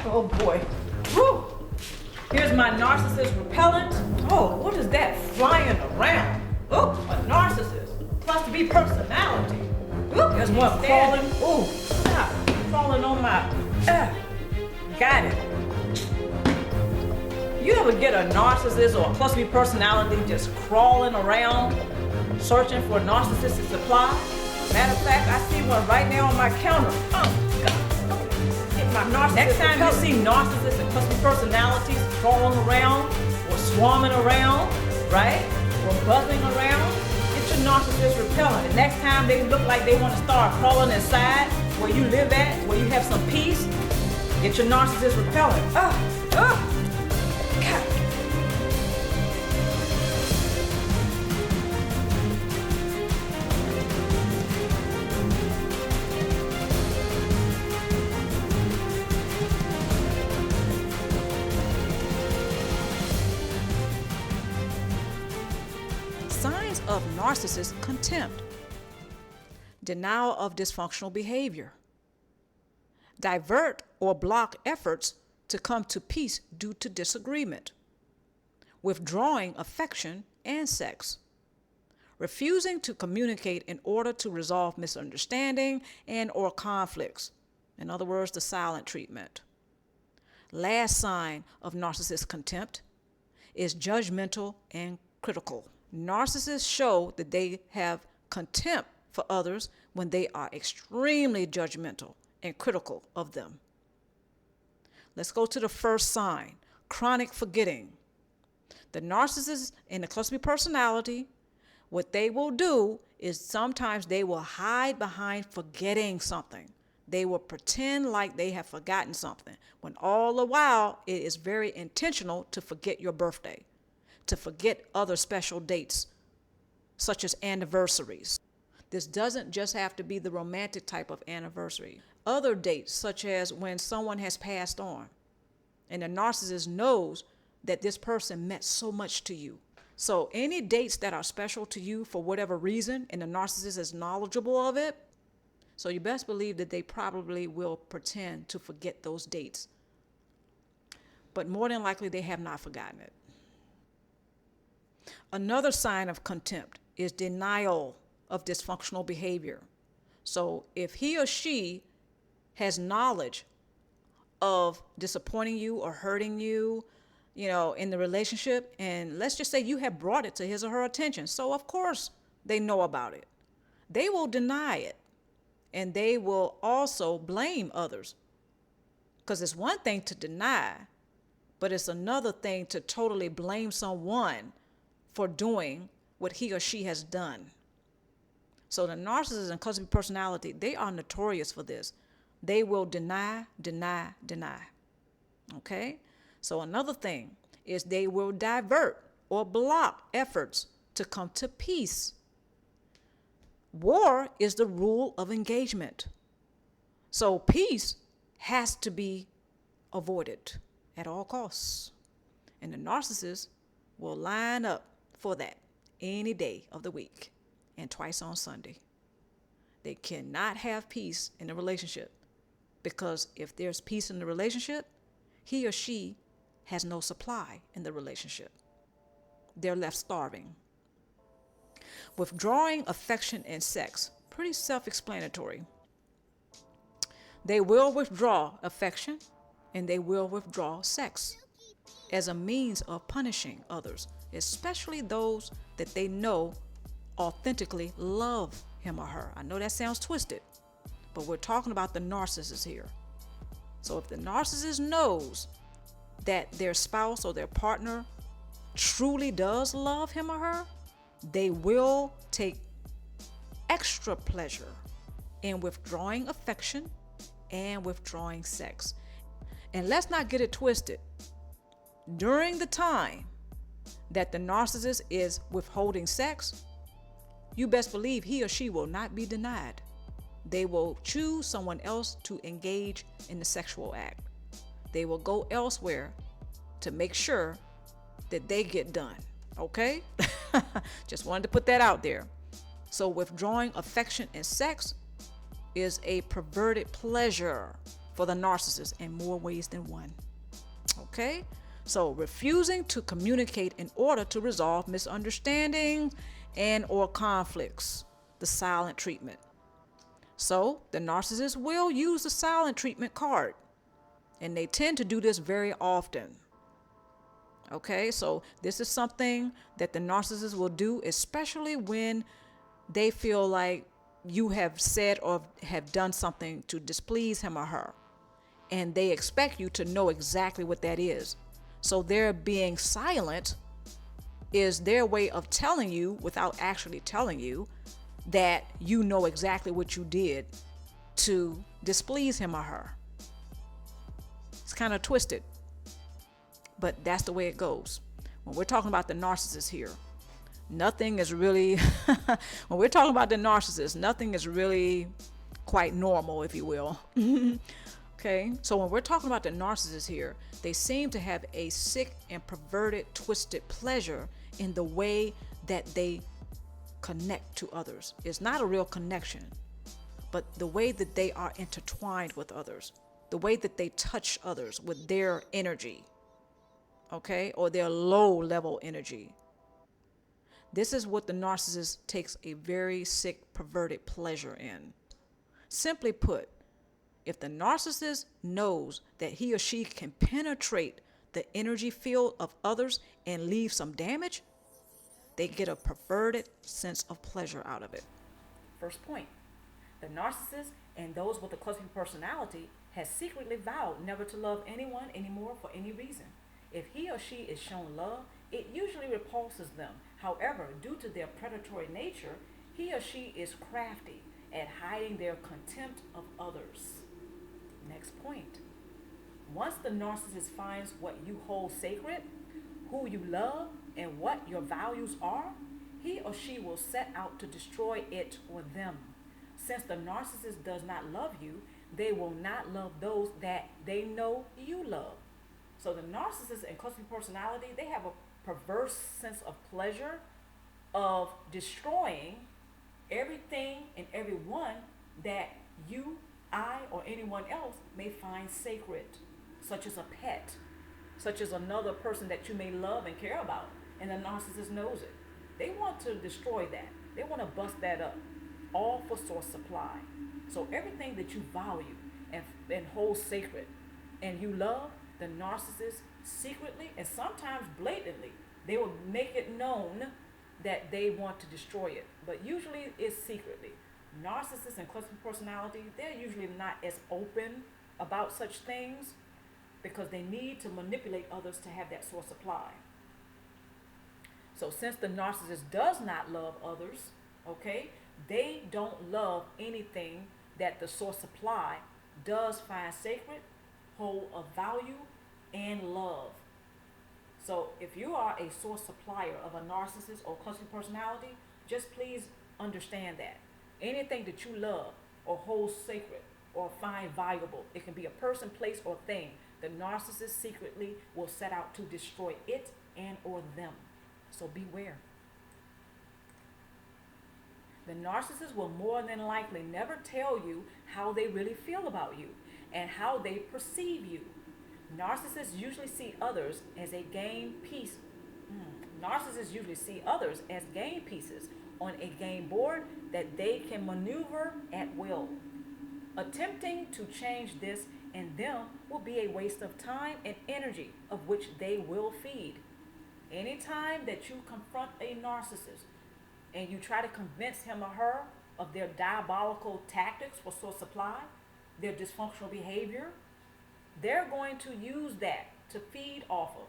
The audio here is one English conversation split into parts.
Oh boy. Woo! Here's my narcissist repellent. Oh, what is that flying around? Oh, a narcissist. Cluster B personality. Ooh, there's one crawling. Ooh, stop. Crawling on my. Got it. You ever get a narcissist or a cluster B personality just crawling around, searching for narcissistic supply? Matter of fact, I see one right now on my counter. Oh, God. My narcissist. Next time you see narcissists and cluster B personalities crawling around or swarming around, right? Or buzzing around, get your narcissist repellent. The next time they look like they want to start crawling inside where you live at, where you have some peace, get your narcissist repellent. God. Signs of narcissist contempt: denial of dysfunctional behavior, divert or block efforts to come to peace due to disagreement, withdrawing affection and sex, refusing to communicate in order to resolve misunderstanding and or conflicts. In other words, the silent treatment. Last sign of narcissist contempt is judgmental and critical. Narcissists show that they have contempt for others when they are extremely judgmental and critical of them. Let's go to the first sign: chronic forgetting. The narcissist and the cluster B personality, what they will do is sometimes they will hide behind forgetting something. They will pretend like they have forgotten something, when all the while it is very intentional to forget your birthday, to forget other special dates, such as anniversaries. This doesn't just have to be the romantic type of anniversary. Other dates, such as when someone has passed on, and the narcissist knows that this person meant so much to you. So any dates that are special to you for whatever reason, and the narcissist is knowledgeable of it, so you best believe that they probably will pretend to forget those dates. But more than likely, they have not forgotten it. Another sign of contempt is denial of dysfunctional behavior. So if he or she has knowledge of disappointing you or hurting you, in the relationship, and let's just say you have brought it to his or her attention, so of course they know about it, they will deny it, and they will also blame others. Because it's one thing to deny, but it's another thing to totally blame someone for doing what he or she has done. So the narcissist and cluster B personality, they are notorious for this. They will deny. Okay? So another thing is they will divert or block efforts to come to peace. War is the rule of engagement. So peace has to be avoided at all costs. And the narcissist will line up for that any day of the week and twice on Sunday. They cannot have peace in a relationship, because if there's peace in the relationship, he or she has no supply in the relationship. They're left starving. Withdrawing affection and sex, pretty self-explanatory. They will withdraw affection and they will withdraw sex as a means of punishing others, especially those that they know authentically love him or her. I know that sounds twisted, but we're talking about the narcissist here. So if the narcissist knows that their spouse or their partner truly does love him or her, they will take extra pleasure in withdrawing affection and withdrawing sex. And let's not get it twisted. During the time that the narcissist is withholding sex, you best believe he or she will not be denied. They will choose someone else to engage in the sexual act. They will go elsewhere to make sure that they get done. Okay? Just wanted to put that out there. So withdrawing affection and sex is a perverted pleasure for the narcissist in more ways than one. Okay? So refusing to communicate in order to resolve misunderstandings and or conflicts, the silent treatment. So the narcissist will use the silent treatment card, and they tend to do this very often. Okay, so this is something that the narcissist will do, especially when they feel like you have said or have done something to displease him or her, and they expect you to know exactly what that is. So their being silent is their way of telling you, without actually telling you, that you know exactly what you did to displease him or her. It's kind of twisted, but that's the way it goes. When we're talking about the narcissist here, nothing is really, when we're talking about the narcissist, nothing is really quite normal, if you will. Okay, so when we're talking about the narcissist here, they seem to have a sick and perverted, twisted pleasure in the way that they connect to others. It's not a real connection, but the way that they are intertwined with others, the way that they touch others with their energy, okay, or their low level energy. This is what the narcissist takes a very sick, perverted pleasure in. Simply put, if the narcissist knows that he or she can penetrate the energy field of others and leave some damage, they get a perverted sense of pleasure out of it. First point, the narcissist and those with a clustering personality has secretly vowed never to love anyone anymore for any reason. If he or she is shown love, it usually repulses them. However, due to their predatory nature, he or she is crafty at hiding their contempt of others. Next point. Once the narcissist finds what you hold sacred, who you love, and what your values are, he or she will set out to destroy it or them. Since the narcissist does not love you, they will not love those that they know you love. So the narcissist and clustering personality, they have a perverse sense of pleasure of destroying everything and everyone that you, I, or anyone else may find sacred, such as a pet, such as another person that you may love and care about, and the narcissist knows it. They want to destroy that. They want to bust that up, all for source supply. So everything that you value and hold sacred and you love, the narcissist secretly and sometimes blatantly, they will make it known that they want to destroy it, but usually it's secretly. Narcissists and clustering personality, they're usually not as open about such things because they need to manipulate others to have that source supply. So since the narcissist does not love others, okay, they don't love anything that the source supply does find sacred, hold of value, and love. So if you are a source supplier of a narcissist or clustering personality, just please understand that. Anything that you love or hold sacred or find valuable, it can be a person, place, or thing, the narcissist secretly will set out to destroy it and or them. So beware. The narcissist will more than likely never tell you how they really feel about you and how they perceive you. Narcissists usually see others as a game piece. Narcissists usually see others as game pieces on a game board that they can maneuver at will. Attempting to change this in them will be a waste of time and energy of which they will feed. Anytime that you confront a narcissist and you try to convince him or her of their diabolical tactics for source supply, their dysfunctional behavior, they're going to use that to feed off of.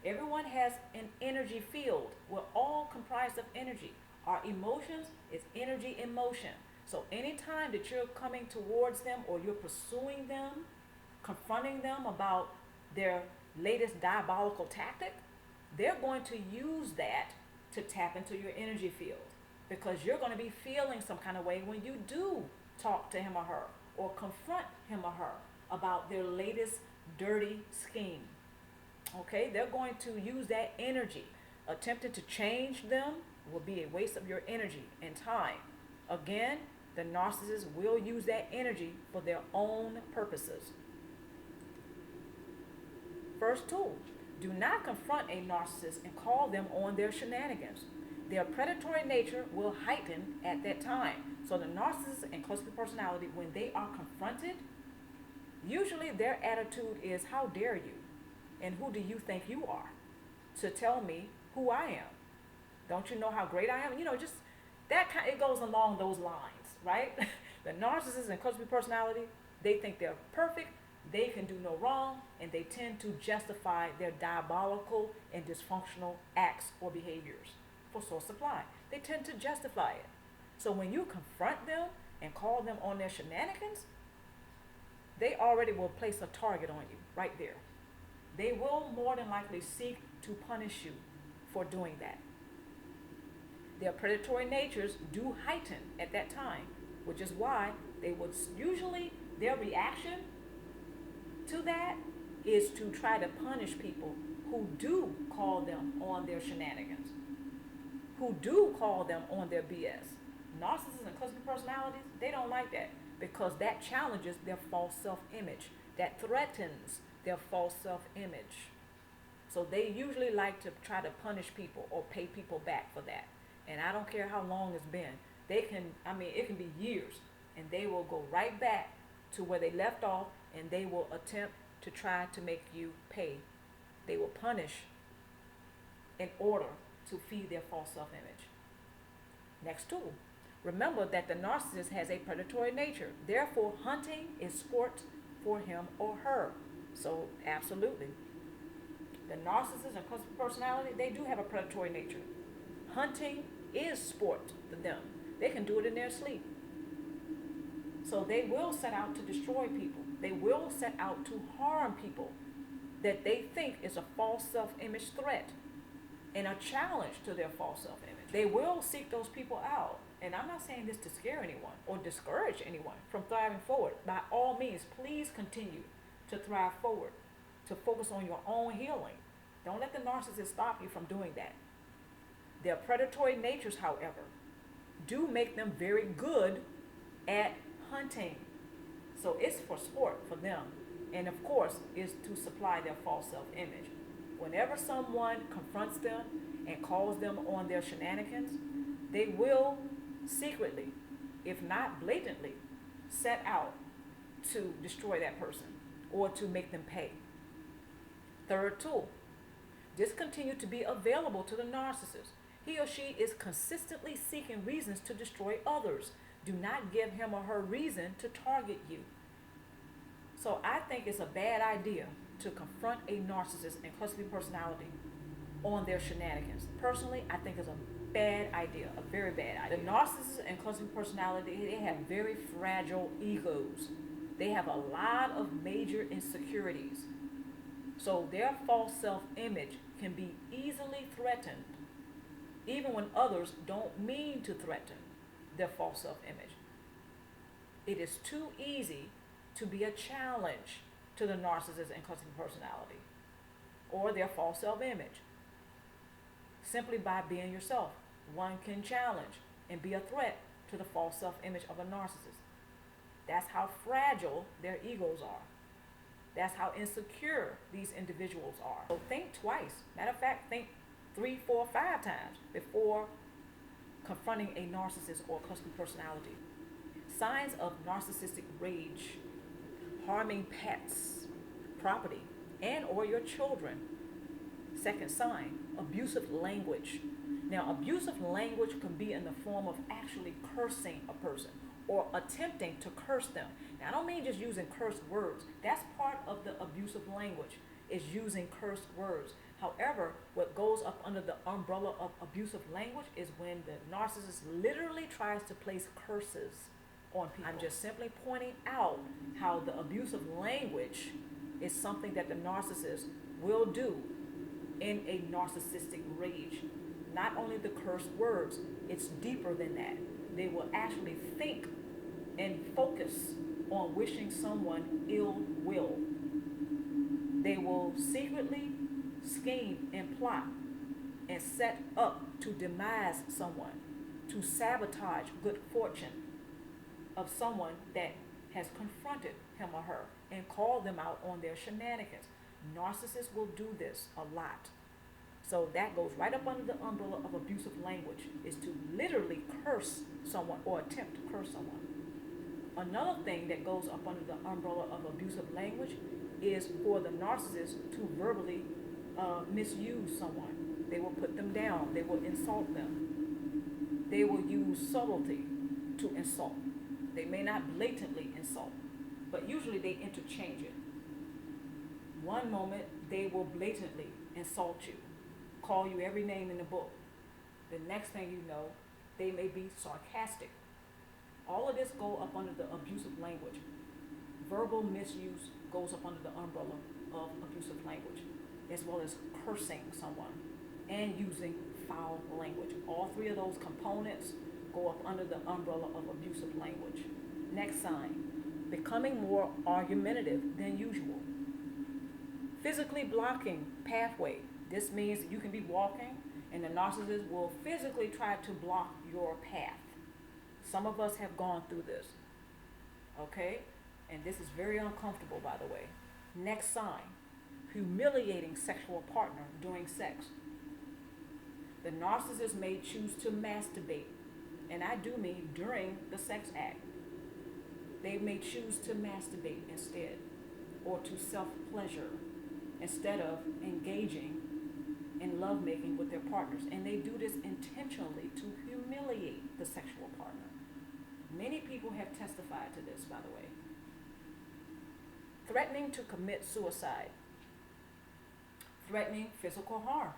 Everyone has an energy field. We're all comprised of energy. Our emotions is energy in motion. So anytime that you're coming towards them or you're pursuing them, confronting them about their latest diabolical tactic, they're going to use that to tap into your energy field because you're going to be feeling some kind of way when you do talk to him or her or confront him or her about their latest dirty scheme. Okay, they're going to use that energy. Attempting to change them will be a waste of your energy and time. Again, The narcissist will use that energy for their own purposes. First tool, do not confront a narcissist and call them on their shenanigans. Their predatory nature will heighten at that time. So the narcissist and cluster personality, when they are confronted, usually their attitude is, how dare you? And who do you think you are to tell me who I am? Don't you know how great I am? Just that kind, it goes along those lines, right? The narcissist and cluster personality, they think they're perfect, they can do no wrong, and they tend to justify their diabolical and dysfunctional acts or behaviors for source supply. They tend to justify it. So when you confront them and call them on their shenanigans, they already will place a target on you right there. They will more than likely seek to punish you for doing that. Their predatory natures do heighten at that time, which is why they would usually, their reaction to that is to try to punish people who do call them on their shenanigans, who do call them on their BS. Narcissists and cluster personalities, they don't like that because that challenges their false self-image, that threatens their false self-image. So they usually like to try to punish people or pay people back for that. And I don't care how long it's been. It can be years, and they will go right back to where they left off, and they will attempt to try to make you pay. They will punish in order to feed their false self-image. Next tool. Remember that the narcissist has a predatory nature. Therefore, hunting is sport for him or her. So, absolutely. The narcissist and cluster personality, they do have a predatory nature. Hunting is sport to them. They can do it in their sleep. So they will set out to destroy people. They will set out to harm people that they think is a false self-image threat and a challenge to their false self-image. They will seek those people out. And I'm not saying this to scare anyone or discourage anyone from thriving forward. By all means, please continue to thrive forward, to focus on your own healing. Don't let the narcissist stop you from doing that. Their predatory natures, however, do make them very good at hunting. So it's for sport for them. And of course, is to supply their false self-image. Whenever someone confronts them and calls them on their shenanigans, they will secretly, if not blatantly, set out to destroy that person or to make them pay. Third tool, discontinue to be available to the narcissist. He or she is consistently seeking reasons to destroy others. Do not give him or her reason to target you. So I think it's a bad idea to confront a narcissist and cluster personality on their shenanigans. Personally, I think it's a bad idea, a very bad idea. The narcissist and cluster personality, they have very fragile egos. They have a lot of major insecurities. So their false self-image can be easily threatened, even when others don't mean to threaten their false self-image. It is too easy to be a challenge to the narcissist and cluster personality or their false self-image. Simply by being yourself, one can challenge and be a threat to the false self-image of a narcissist. That's how fragile their egos are. That's how insecure these individuals are. So think twice. Matter of fact, think 3, 4, 5 times before confronting a narcissist or cluster personality. Signs of narcissistic rage: harming pets, property, and or your children. Second sign, abusive language. Now, abusive language can be in the form of actually cursing a person or attempting to curse them. Now, I don't mean just using curse words. That's part of the abusive language, is using curse words. However, what goes up under the umbrella of abusive language is when the narcissist literally tries to place curses on people. I'm just simply pointing out how the abusive language is something that the narcissist will do in a narcissistic rage. Not only the curse words, it's deeper than that. They will actually think and focus on wishing someone ill will. They will secretly scheme and plot and set up to demise someone, to sabotage good fortune, of someone that has confronted him or her and called them out on their shenanigans. Narcissists will do this a lot. So that goes right up under the umbrella of abusive language, is to literally curse someone or attempt to curse someone. Another thing that goes up under the umbrella of abusive language is for the narcissist to verbally misuse someone. They will put them down. They will insult them. They will use subtlety to insult. They may not blatantly insult, but usually they interchange it. One moment they will blatantly insult you, call you every name in the book. The next thing you know, they may be sarcastic. All of this go up under the abusive language. Verbal misuse goes up under the umbrella of abusive language, as well as cursing someone and using foul language. All three of those components go up under the umbrella of abusive language. Next sign, becoming more argumentative than usual. Physically blocking pathway. This means that you can be walking and the narcissist will physically try to block your path. Some of us have gone through this, okay? And this is very uncomfortable, by the way. Next sign, humiliating sexual partner during sex. The narcissist may choose to masturbate, and I do mean during the sex act. They may choose to masturbate instead, or to self-pleasure instead of engaging in lovemaking with their partners. And they do this intentionally to humiliate the sexual partner. Many people have testified to this, by the way. Threatening to commit suicide. Threatening physical harm.